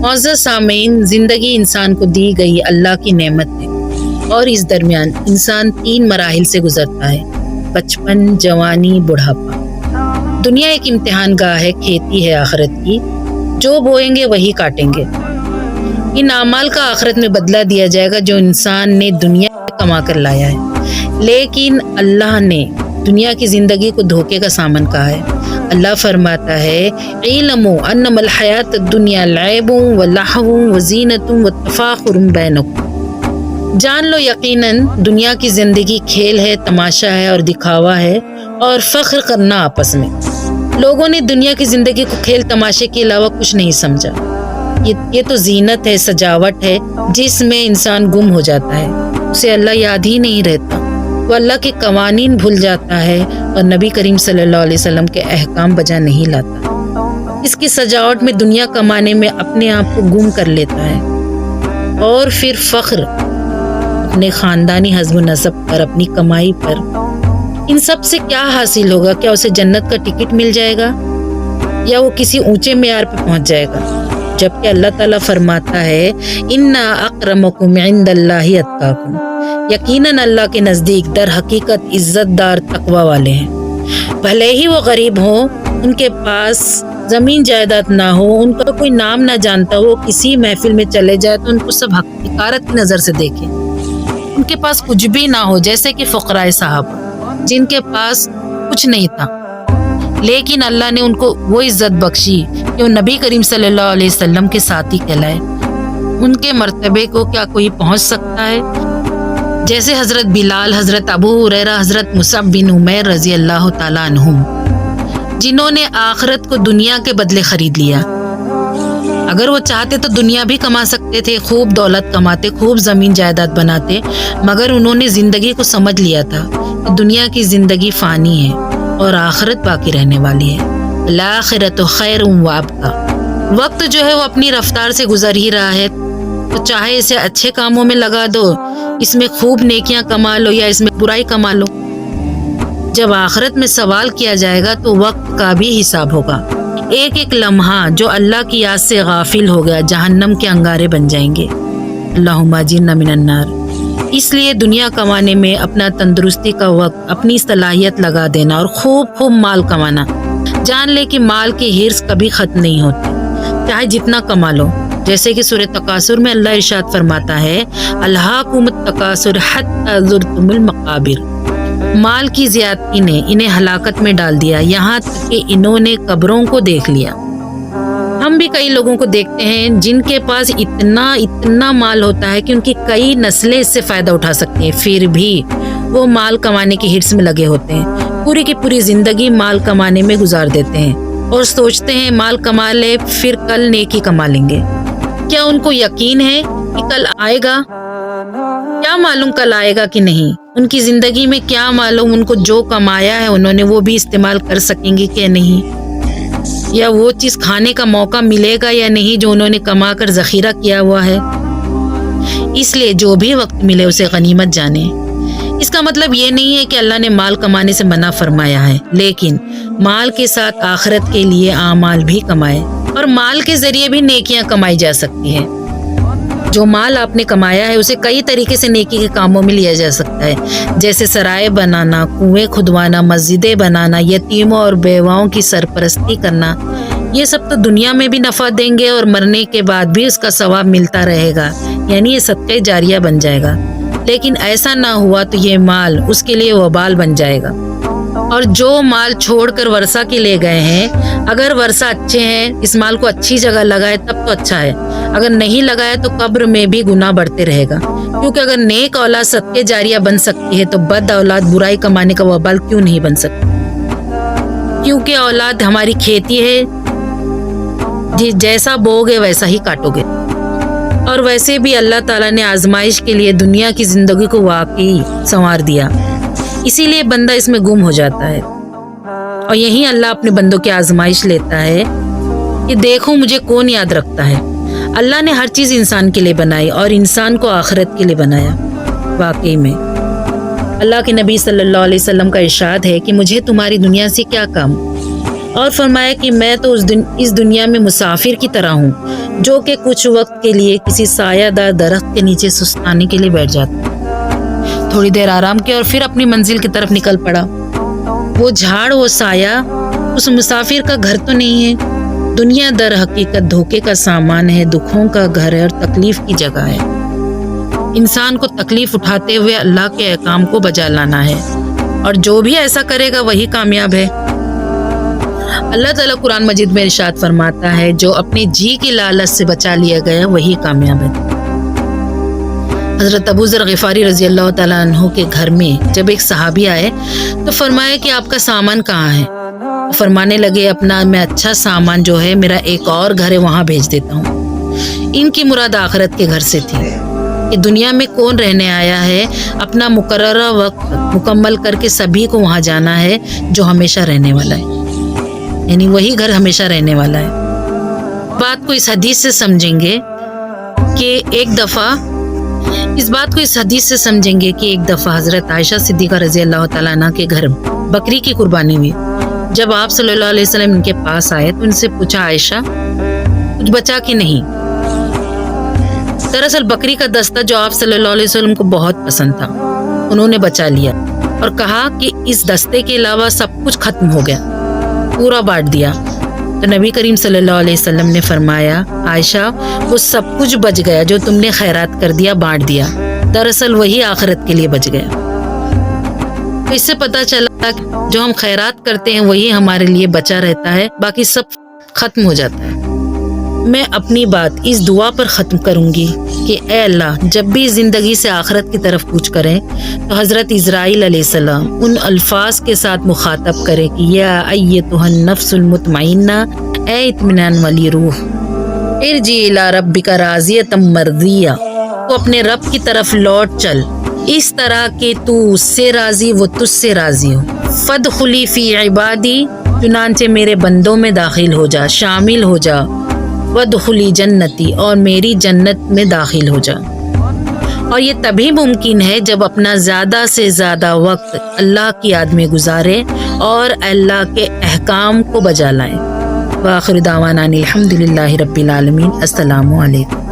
معزز سامعین، زندگی انسان کو دی گئی اللہ کی نعمت ہے اور اس درمیان انسان 3 مراحل سے گزرتا ہے: بچپن، جوانی، بڑھاپا۔ دنیا ایک امتحان گاہ ہے، کھیتی ہے آخرت کی، جو بوئیں گے وہی کاٹیں گے۔ ان اعمال کا آخرت میں بدلہ دیا جائے گا جو انسان نے دنیا میں کما کر لایا ہے، لیکن اللہ نے دنیا کی زندگی کو دھوکے کا سامان کہا ہے۔ اللہ فرماتا ہے: اعلموا انما الحیات الدنیا لعب ولہو وزینۃ وتفاخر بینکم۔ جان لو یقیناً دنیا کی زندگی کھیل ہے، تماشا ہے اور دکھاوا ہے اور فخر کرنا آپس میں۔ لوگوں نے دنیا کی زندگی کو کھیل تماشے کے علاوہ کچھ نہیں سمجھا۔ یہ تو زینت ہے، سجاوٹ ہے، جس میں انسان گم ہو جاتا ہے، اسے اللہ یاد ہی نہیں رہتا، وہ اللہ کے قوانین بھول جاتا ہے اور نبی کریم صلی اللہ علیہ وسلم کے احکام بجا نہیں لاتا۔ اس کی سجاوٹ میں دنیا کمانے میں اپنے آپ کو گم کر لیتا ہے اور پھر فخر اپنے خاندانی حسب و نسب پر، اپنی کمائی پر۔ ان سب سے کیا حاصل ہوگا؟ کیا اسے جنت کا ٹکٹ مل جائے گا یا وہ کسی اونچے معیار پہ پہنچ جائے گا؟ جبکہ اللہ تعالیٰ فرماتا ہے: اِنَّ أَكْرَمَكُمْ عِندَ اللَّهِ أَتْقَاكُمْ۔ یقیناً اللہ کے نزدیک در حقیقت عزت دار تقوی والے ہیں۔ بھلے ہی وہ غریب ہوں، ان کے پاس زمین جائیداد نہ ہو، ان کا کوئی نام نہ جانتا ہو، کسی محفل میں چلے جائے تو ان کو سب حقارت کی نظر سے دیکھیں۔ ان کے پاس کچھ بھی نہ ہو، جیسے کہ فقراء صاحب جن کے پاس کچھ نہیں تھا، لیکن اللہ نے ان کو وہ عزت بخشی کہ وہ نبی کریم صلی اللہ علیہ وسلم کے ساتھی کہلائے۔ ان کے مرتبے کو کیا کوئی پہنچ سکتا ہے؟ جیسے حضرت بلال، حضرت ابو ہریرہ، حضرت مصعب بن عمیر رضی اللہ تعالیٰ عنہم، جنہوں نے آخرت کو دنیا کے بدلے خرید لیا۔ اگر وہ چاہتے تو دنیا بھی کما سکتے تھے، خوب دولت کماتے، خوب زمین جائیداد بناتے، مگر انہوں نے زندگی کو سمجھ لیا تھا کہ دنیا کی زندگی فانی ہے اور آخرت باقی رہنے والی ہے۔ الآخرۃ خیر وابقیٰ۔ وقت جو ہے وہ اپنی رفتار سے گزر ہی رہا ہے، تو چاہے اسے اچھے کاموں میں لگا دو، اس میں خوب نیکیاں کما لو یا اس میں برائی کما لو۔ جب آخرت میں سوال کیا جائے گا تو وقت کا بھی حساب ہوگا۔ ایک ایک لمحہ جو اللہ کی یاد سے غافل ہو گیا جہنم کے انگارے بن جائیں گے۔ اللہم اجرنا من النار۔ اس لیے دنیا کمانے میں اپنا تندرستی کا وقت، اپنی صلاحیت لگا دینا اور خوب مال کمانا۔ جان لے کہ مال کی حرص کبھی ختم نہیں ہوتی، چاہے جتنا کما لو۔ جیسے کہ سورہ تکاثر میں اللہ ارشاد فرماتا ہے: الہاکم التکاثر حتی زرتم المقابر۔ مال کی زیادتی نے انہیں ہلاکت میں ڈال دیا، یہاں تک کہ انہوں نے قبروں کو دیکھ لیا۔ ہم بھی کئی لوگوں کو دیکھتے ہیں جن کے پاس اتنا مال ہوتا ہے کہ ان کی کئی نسلیں اس سے فائدہ اٹھا سکتی ہیں، پھر بھی وہ مال کمانے کی حرص میں لگے ہوتے ہیں، پوری کی پوری زندگی مال کمانے میں گزار دیتے ہیں اور سوچتے ہیں مال کما لے پھر کل نیکی کما لیں گے۔ کیا ان کو یقین ہے کہ کل آئے گا؟ کیا معلوم کل آئے گا کہ نہیں؟ ان کی زندگی میں کیا معلوم ان کو جو کمایا ہے انہوں نے وہ بھی استعمال کر سکیں گے کہ نہیں، یا وہ چیز کھانے کا موقع ملے گا یا نہیں جو انہوں نے کما کر ذخیرہ کیا ہوا ہے۔ اس لیے جو بھی وقت ملے اسے غنیمت جانے۔ اس کا مطلب یہ نہیں ہے کہ اللہ نے مال کمانے سے منع فرمایا ہے، لیکن مال کے ساتھ آخرت کے لیے اعمال بھی کمائے، اور مال کے ذریعے بھی نیکیاں کمائی جا سکتی ہیں۔ جو مال آپ نے کمایا ہے اسے کئی طریقے سے نیکی کے کاموں میں لیا جا سکتا ہے، جیسے سرائے بنانا، کنویں کھدوانا، مسجدیں بنانا، یتیموں اور بیواؤں کی سرپرستی کرنا۔ یہ سب تو دنیا میں بھی نفع دیں گے اور مرنے کے بعد بھی اس کا ثواب ملتا رہے گا، یعنی یہ صدقہ جاریہ بن جائے گا۔ لیکن ایسا نہ ہوا تو یہ مال اس کے لیے وبال بن جائے گا۔ اور جو مال چھوڑ کر ورثہ کے لے گئے ہیں، اگر ورثہ اچھے ہیں، اس مال کو اچھی جگہ لگائے تب تو اچھا ہے، اگر نہیں لگایا تو قبر میں بھی گناہ بڑھتے رہے گا۔ کیونکہ اگر نیک اولاد صدقہ جاریہ بن سکتی ہے تو بد اولاد برائی کمانے کا وبال کیوں نہیں بن سکتی؟ کیونکہ اولاد ہماری کھیتی ہے، جیسا بو گے ویسا ہی کاٹو گے۔ اور ویسے بھی اللہ تعالیٰ نے آزمائش کے لیے دنیا کی زندگی کو واقعی سنوار دیا، اسی لیے بندہ اس میں گم ہو جاتا ہے، اور یہی اللہ اپنے بندوں کی آزمائش لیتا ہے کہ دیکھو مجھے کون یاد رکھتا ہے۔ اللہ نے ہر چیز انسان کے لیے بنائی اور انسان کو آخرت کے لیے بنایا۔ واقعی میں اللہ کے نبی صلی اللہ علیہ وسلم کا ارشاد ہے کہ مجھے تمہاری دنیا سے کیا کام، اور فرمایا کہ میں تو اس دنیا میں مسافر کی طرح ہوں، جو کہ کچھ وقت کے لیے کسی سایہ دار درخت کے نیچے سستانے کے لیے بیٹھ جاتا، تھوڑی دیر آرام کیا اور پھر اپنی منزل کی طرف نکل پڑا۔ وہ جھاڑ، وہ سایہ اس مسافر کا گھر تو نہیں ہے، دنیا در حقیقت دھوکے کا سامان ہے، دکھوں کا گھر ہے اور تکلیف کی جگہ ہے۔ انسان کو تکلیف اٹھاتے ہوئے اللہ کے احکام کو بجا لانا ہے، اور جو بھی ایسا کرے گا وہی کامیاب ہے۔ اللہ تعالیٰ قرآن مجید میں ارشاد فرماتا ہے، جو اپنے جی کی لالچ سے بچا لیا گیا وہی کامیاب ہے۔ حضرت ابو ذر غفاری رضی اللہ تعالیٰ عنہ کے گھر میں جب ایک صحابی آئے تو فرمایا کہ آپ کا سامان کہاں ہے؟ فرمانے لگے، اپنا میں اچھا سامان جو ہے میرا ایک اور گھر ہے وہاں بھیج دیتا ہوں۔ ان کی مراد آخرت کے گھر سے تھی کہ دنیا میں کون رہنے آیا ہے، اپنا مقررہ وقت مکمل کر کے سبھی کو وہاں جانا ہے جو ہمیشہ رہنے والا ہے، یعنی وہی گھر ہمیشہ رہنے والا ہے۔ بات کو اس حدیث سے سمجھیں گے کہ ایک دفعہ حضرت عائشہ صدیقہ رضی اللہ تعالیٰ عنہ کے گھر بکری کی قربانی ہوئی۔ جب آپ صلی اللہ علیہ وسلم ان کے پاس آئے تو ان سے پوچھا، عائشہ کچھ بچا کہ نہیں؟ دراصل بکری کا دستہ جو آپ صلی اللہ علیہ وسلم کو بہت پسند تھا انہوں نے بچا لیا اور کہا کہ اس دستے کے علاوہ سب کچھ ختم ہو گیا، پورا بانٹ دیا۔ تو نبی کریم صلی اللہ علیہ وسلم نے فرمایا، عائشہ وہ سب کچھ بچ گیا جو تم نے خیرات کر دیا، بانٹ دیا، دراصل وہی آخرت کے لیے بچ گیا۔ تو اس سے پتہ چلا کہ جو ہم خیرات کرتے ہیں وہی ہمارے لیے بچا رہتا ہے، باقی سب ختم ہو جاتا ہے۔ میں اپنی بات اس دعا پر ختم کروں گی کہ اے اللہ، جب بھی زندگی سے آخرت کی طرف کوچ کریں تو حضرت اسرائیل علیہ السلام ان الفاظ کے ساتھ مخاطب کرے کہ یا ایتھا النفس المطمئنہ، اے اطمینان والی روح، ارجعی الی ربک راضیۃ مرضیہ، تو اپنے رب کی طرف لوٹ چل اس طرح کہ تو اس سے راضی وہ تجھ سے راضی ہو۔ فادخلی فی عبادی، چنانچہ میرے بندوں میں داخل ہو جا، شامل ہو جا۔ وادخلی جنتی، اور میری جنت میں داخل ہو جا۔ اور یہ تبھی ممکن ہے جب اپنا زیادہ سے زیادہ وقت اللہ کی یاد میں گزارے اور اللہ کے احکام کو بجا لائیں۔ وآخر دعوانا الحمدللہ رب العالمین۔ السلام علیکم۔